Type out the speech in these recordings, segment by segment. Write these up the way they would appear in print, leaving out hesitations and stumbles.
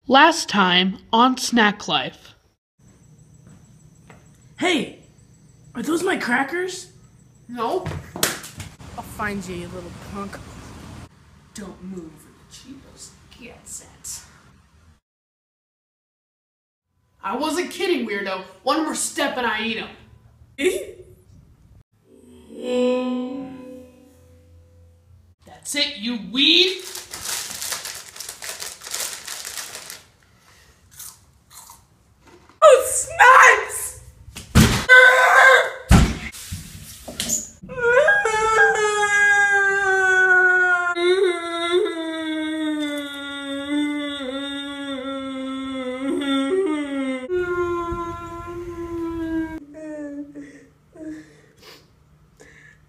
Last time on Snack Life. Hey, are those my crackers? No. I'll find you, you little punk. Don't move or the Cheetos gets it. I wasn't kidding, weirdo. One more step and I eat them. That's it, you weed. Oh, snipes!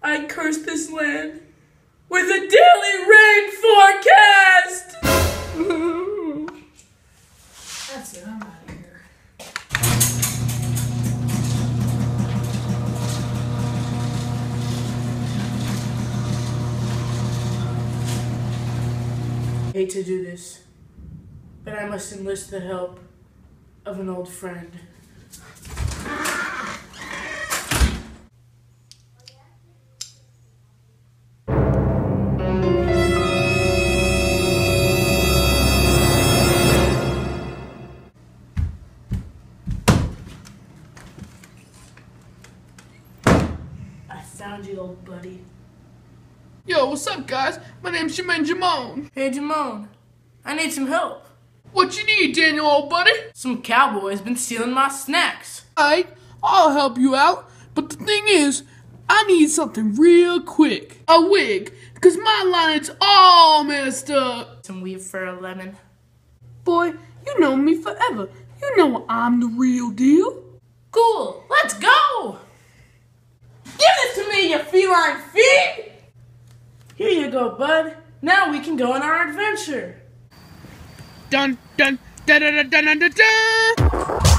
I curse this land with a daily rain forecast! That's it, I'm out of here. I hate to do this, but I must enlist the help of an old friend. I found you, old buddy. Yo, what's up, guys? My name's Jermaine Jamone. Hey, Jamone. I need some help. What you need, Daniel, old buddy? Some cowboy's been stealing my snacks. Alright, I'll help you out. But the thing is, I need something real quick. A wig, because my line's all messed up. Some weave for a lemon. Boy, you know me forever. You know I'm the real deal. Cool, let's go! Give this to me, you feline fiend! Here you go, bud. Now we can go on our adventure. Dun dun dun dun dun dun dun dun.